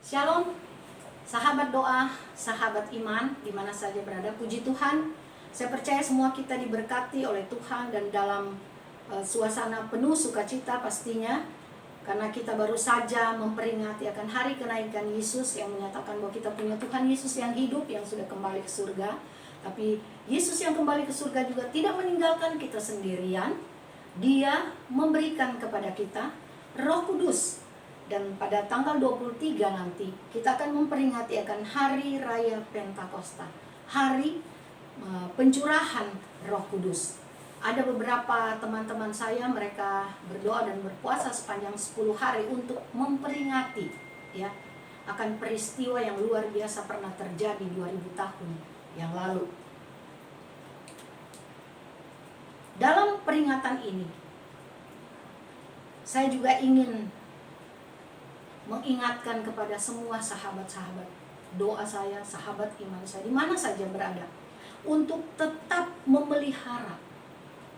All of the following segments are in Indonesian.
Shalom, sahabat doa, sahabat iman, di mana saja berada. Puji Tuhan, saya percaya semua kita diberkati oleh Tuhan dan dalam suasana penuh sukacita pastinya. Karena kita baru saja memperingati akan hari kenaikan Yesus yang menyatakan bahwa kita punya Tuhan Yesus yang hidup, yang sudah kembali ke surga. Tapi Yesus yang kembali ke surga juga tidak meninggalkan kita sendirian. Dia memberikan kepada kita Roh Kudus. Dan pada tanggal 23 nanti kita akan memperingati akan Hari Raya Pentakosta, hari pencurahan Roh Kudus. Ada beberapa teman-teman saya, mereka berdoa dan berpuasa sepanjang 10 hari untuk memperingati ya akan peristiwa yang luar biasa pernah terjadi 2000 tahun yang lalu. Dalam peringatan ini saya juga ingin mengingatkan kepada semua sahabat-sahabat doa saya, sahabat iman saya, di mana saja berada, untuk tetap memelihara,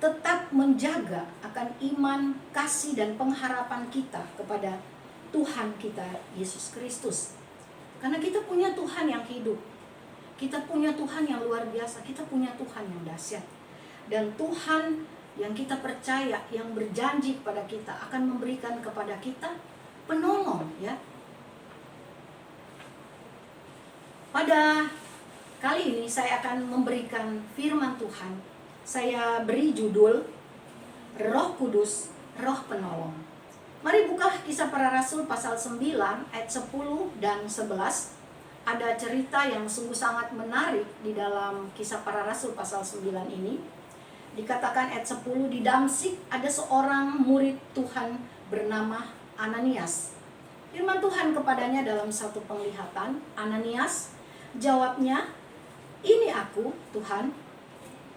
tetap menjaga akan iman, kasih dan pengharapan kita kepada Tuhan kita Yesus Kristus. Karena kita punya Tuhan yang hidup, kita punya Tuhan yang luar biasa, kita punya Tuhan yang dahsyat. Dan Tuhan yang kita percaya, yang berjanji kepada kita akan memberikan kepada kita penolong ya. Pada kali ini saya akan memberikan firman Tuhan. Saya beri judul Roh Kudus, Roh Penolong. Mari buka Kisah Para Rasul pasal 9 ayat 10 dan 11. Ada cerita yang sungguh sangat menarik di dalam Kisah Para Rasul pasal 9 ini. Dikatakan ayat 10, di Damsyik ada seorang murid Tuhan bernama Ananias. Firman Tuhan kepadanya dalam satu penglihatan. Ananias, jawabnya, ini aku Tuhan.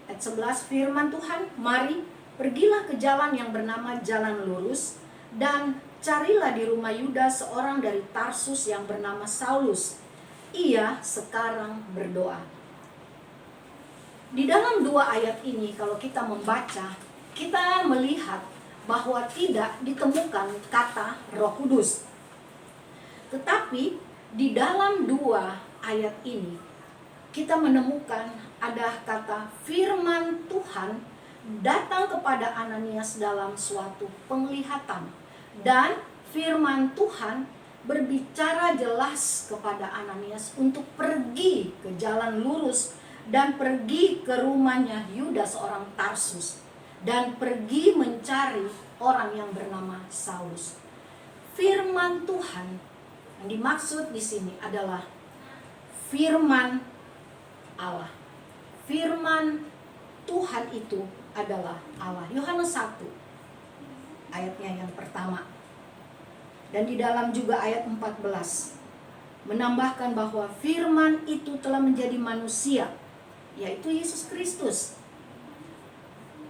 Ayat 11, firman Tuhan, mari pergilah ke jalan yang bernama Jalan Lurus dan carilah di rumah Yudas seorang dari Tarsus yang bernama Saulus. Ia sekarang berdoa. Di dalam dua ayat ini kalau kita membaca, kita melihat bahwa tidak ditemukan kata Roh Kudus. Tetapi di dalam dua ayat ini kita menemukan ada kata firman Tuhan datang kepada Ananias dalam suatu penglihatan. Dan firman Tuhan berbicara jelas kepada Ananias untuk pergi ke jalan lurus dan pergi ke rumahnya Yudas seorang Tarsus dan pergi mencari orang yang bernama Saulus. Firman Tuhan yang dimaksud di sini adalah firman Allah. Firman Tuhan itu adalah Allah. Yohanes 1 ayatnya yang pertama. Dan di dalam juga ayat 14 menambahkan bahwa firman itu telah menjadi manusia, yaitu Yesus Kristus,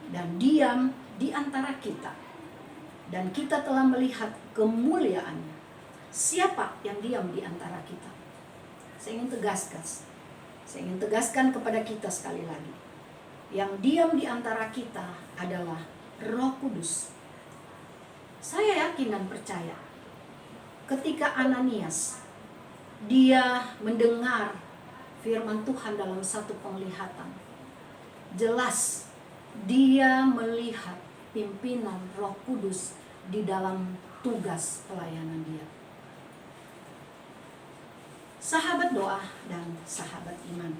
dan diam di antara kita. Dan kita telah melihat kemuliaannya. Siapa yang diam di antara kita? Saya ingin tegaskan kepada kita sekali lagi. Yang diam di antara kita adalah Roh Kudus. Saya yakin dan percaya ketika Ananias dia mendengar firman Tuhan dalam satu penglihatan, jelas dia melihat pimpinan Roh Kudus di dalam tugas pelayanan dia. Sahabat doa dan sahabat iman,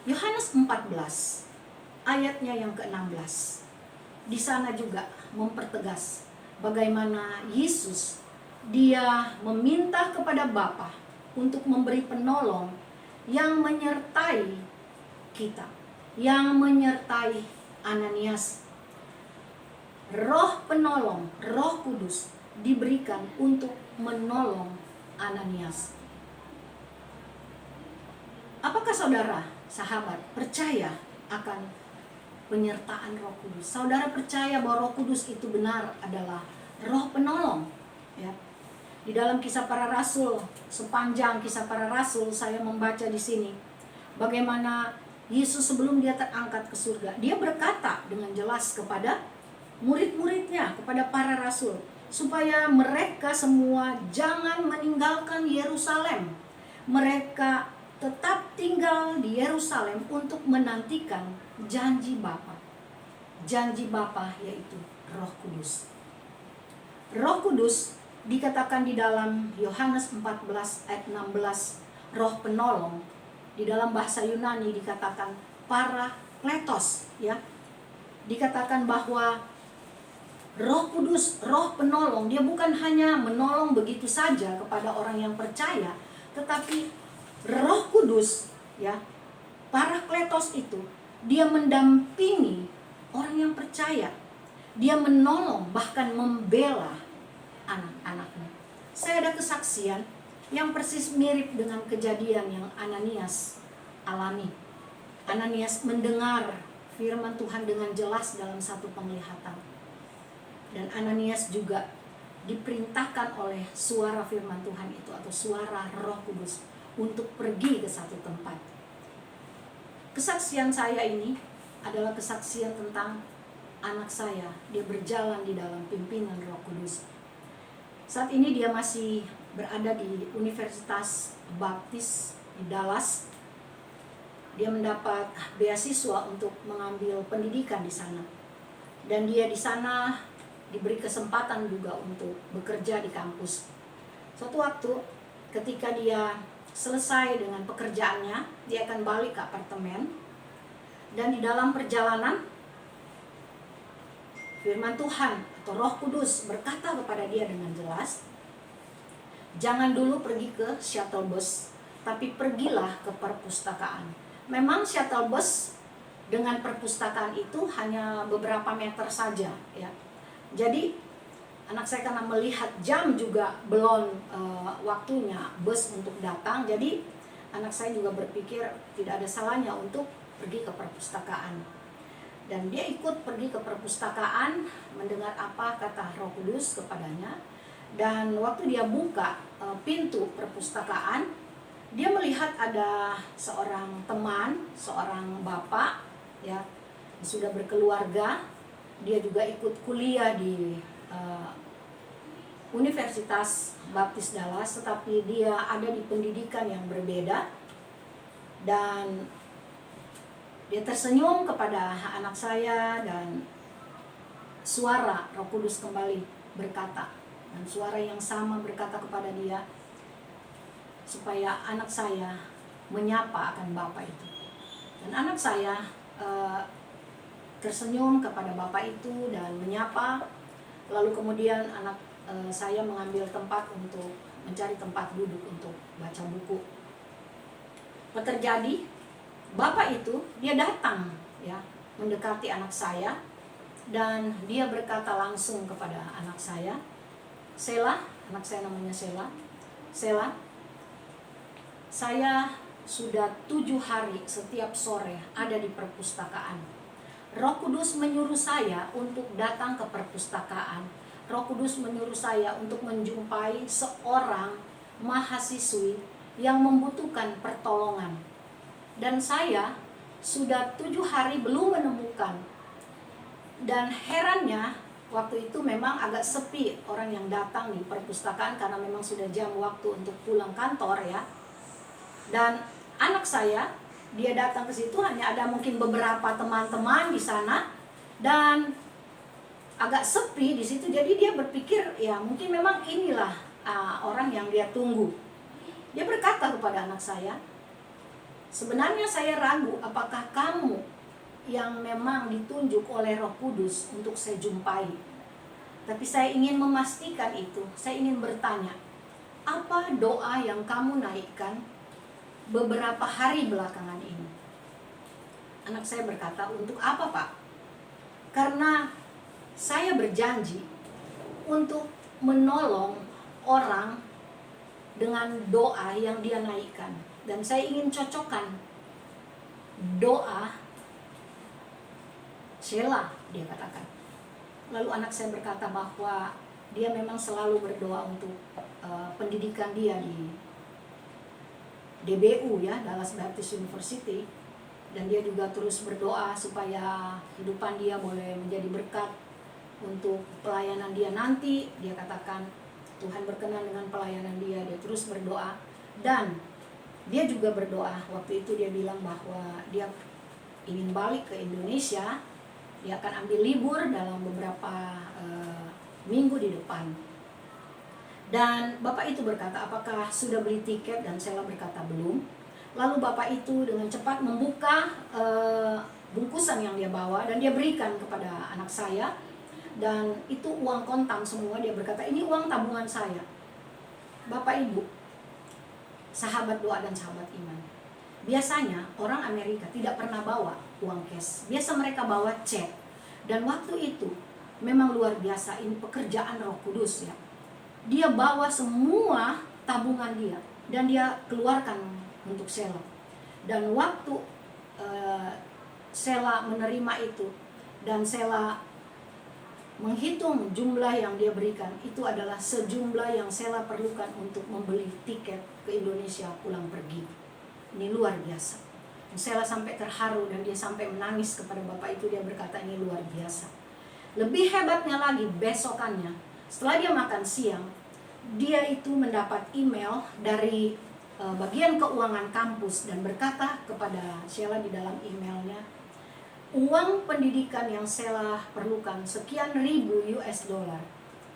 Yohanes 14 ayatnya yang ke-16, di sana juga mempertegas bagaimana Yesus dia meminta kepada Bapa untuk memberi penolong yang menyertai kita, yang menyertai Ananias. Roh penolong, Roh Kudus diberikan untuk menolong Ananias. Apakah saudara, sahabat, percaya akan penyertaan Roh Kudus? Saudara percaya bahwa Roh Kudus itu benar adalah Roh penolong? Ya. Di dalam Kisah Para Rasul, sepanjang Kisah Para Rasul saya membaca di sini bagaimana Yesus sebelum dia terangkat ke surga, dia berkata dengan jelas kepada murid-muridnya, kepada para rasul, supaya mereka semua jangan meninggalkan Yerusalem. Mereka tetap tinggal di Yerusalem untuk menantikan janji Bapa. Janji Bapa yaitu Roh Kudus. Roh Kudus dikatakan di dalam Yohanes 14 ayat 16, Roh penolong. Di dalam bahasa Yunani dikatakan Parakletos, ya. Dikatakan bahwa Roh Kudus, Roh penolong, dia bukan hanya menolong begitu saja kepada orang yang percaya, tetapi Roh Kudus, ya, Parakletos itu, dia mendampingi orang yang percaya. Dia menolong, bahkan membela anak-anaknya. Saya ada kesaksian yang persis mirip dengan kejadian yang Ananias alami. Ananias mendengar firman Tuhan dengan jelas dalam satu penglihatan. Dan Ananias juga diperintahkan oleh suara firman Tuhan itu atau suara Roh Kudus untuk pergi ke satu tempat. Kesaksian saya ini adalah kesaksian tentang anak saya. Dia berjalan di dalam pimpinan Roh Kudus. Saat ini dia masih berada di Universitas Baptis di Dallas. Dia mendapat beasiswa untuk mengambil pendidikan di sana. Dan dia di sana diberi kesempatan juga untuk bekerja di kampus. Suatu waktu ketika dia selesai dengan pekerjaannya, dia akan balik ke apartemen. Dan di dalam perjalanan, firman Tuhan atau Roh Kudus berkata kepada dia dengan jelas, jangan dulu pergi ke shuttle bus, tapi pergilah ke perpustakaan. Memang shuttle bus dengan perpustakaan itu hanya beberapa meter saja, ya. Jadi anak saya karena melihat jam juga belum waktunya bus untuk datang, jadi anak saya juga berpikir tidak ada salahnya untuk pergi ke perpustakaan. Dan dia ikut pergi ke perpustakaan, mendengar apa kata Roh Kudus kepadanya. Dan waktu dia buka pintu perpustakaan, dia melihat ada seorang teman, seorang bapak, ya, sudah berkeluarga. Dia juga ikut kuliah di Universitas Baptis Dallas, tetapi dia ada di pendidikan yang berbeda. Dan dia tersenyum kepada anak saya dan suara Roh Kudus kembali berkata, dan suara yang sama berkata kepada dia supaya anak saya menyapa akan Bapak itu. Dan anak saya tersenyum kepada bapak itu dan menyapa. Lalu kemudian anak saya mengambil tempat untuk mencari tempat duduk untuk baca buku. Apa terjadi? Bapak itu dia datang, ya, mendekati anak saya dan dia berkata langsung kepada anak saya, Sela, anak saya namanya Sela, Sela, saya sudah 7 hari setiap sore ada di perpustakaan. Roh Kudus menyuruh saya untuk datang ke perpustakaan. Roh Kudus menyuruh saya untuk menjumpai seorang mahasiswi yang membutuhkan pertolongan. Dan saya sudah 7 hari belum menemukan. Dan herannya, waktu itu memang agak sepi orang yang datang di perpustakaan karena memang sudah jam waktu untuk pulang kantor, ya. Dan anak saya, dia datang ke situ hanya ada mungkin beberapa teman-teman di sana dan agak sepi di situ. Jadi dia berpikir ya mungkin memang inilah orang yang dia tunggu. Dia berkata kepada anak saya, sebenarnya saya ragu apakah kamu yang memang ditunjuk oleh Roh Kudus untuk saya jumpai. Tapi saya ingin memastikan itu. Saya ingin bertanya, apa doa yang kamu naikkan beberapa hari belakangan ini? Anak saya berkata, untuk apa, Pak? Karena saya berjanji untuk menolong orang dengan doa yang dia naikkan. Dan saya ingin cocokkan doa Sheila, dia katakan. Lalu anak saya berkata bahwa dia memang selalu berdoa untuk pendidikan dia di DBU, ya, Dallas Baptist University, dan dia juga terus berdoa supaya kehidupan dia boleh menjadi berkat untuk pelayanan dia nanti. Dia katakan Tuhan berkenan dengan pelayanan dia terus berdoa. Dan dia juga berdoa, waktu itu dia bilang bahwa dia ingin balik ke Indonesia. Dia akan ambil libur dalam beberapa minggu di depan. Dan Bapak itu berkata, apakah sudah beli tiket? Dan Sheila berkata belum. Lalu Bapak itu dengan cepat membuka bungkusan yang dia bawa dan dia berikan kepada anak saya. Dan itu uang kontan semua. Dia berkata, ini uang tabungan saya. Bapak Ibu, sahabat doa dan sahabat iman, biasanya orang Amerika tidak pernah bawa uang cash. Biasa mereka bawa cek. Dan waktu itu memang luar biasa, ini pekerjaan Roh Kudus ya. Dia bawa semua tabungan dia dan dia keluarkan untuk Sheila. Dan waktu Sheila menerima itu dan Sheila menghitung jumlah yang dia berikan, itu adalah sejumlah yang Sheila perlukan untuk membeli tiket ke Indonesia pulang pergi. Ini luar biasa. Sheila sampai terharu dan dia sampai menangis kepada Bapak itu. Dia berkata ini luar biasa. Lebih hebatnya lagi, besokannya setelah dia makan siang, dia itu mendapat email dari bagian keuangan kampus dan berkata kepada Sheila di dalam emailnya, uang pendidikan yang Sheila perlukan sekian ribu US dollar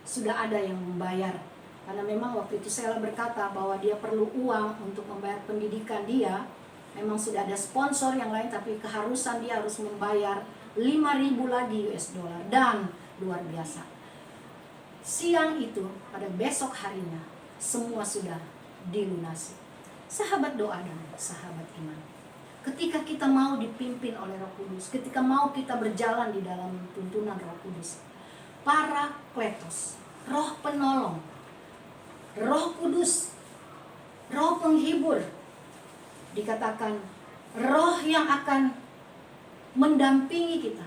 sudah ada yang membayar. Karena memang waktu itu Sheila berkata bahwa dia perlu uang untuk membayar pendidikan dia. Memang sudah ada sponsor yang lain, tapi keharusan dia harus membayar 5.000 lagi US dollar. Dan luar biasa, siang itu pada besok harinya semua sudah dilunasi. Sahabat doa dan sahabat iman, ketika kita mau dipimpin oleh Roh Kudus, ketika mau kita berjalan di dalam tuntunan Roh Kudus, Parakletos, Roh penolong, Roh Kudus, Roh penghibur, dikatakan roh yang akan mendampingi kita,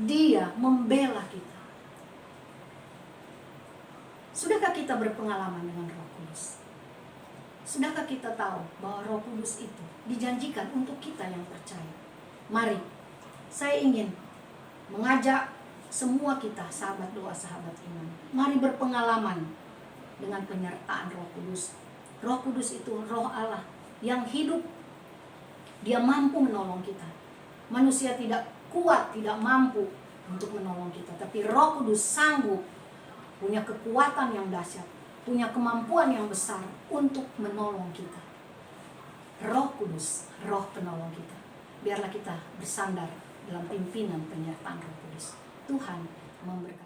dia membela kita. Sudahkah kita berpengalaman dengan Roh Kudus? Sudahkah kita tahu bahwa Roh Kudus itu dijanjikan untuk kita yang percaya? Mari, saya ingin mengajak semua kita, sahabat doa, sahabat iman, mari berpengalaman dengan penyertaan Roh Kudus. Roh Kudus itu Roh Allah yang hidup. Dia mampu menolong kita. Manusia tidak kuat, tidak mampu untuk menolong kita, tapi Roh Kudus sanggup, punya kekuatan yang dahsyat, punya kemampuan yang besar untuk menolong kita. Roh Kudus, Roh penolong kita. Biarlah kita bersandar dalam pimpinan penyertaan Roh Kudus. Tuhan memberkati.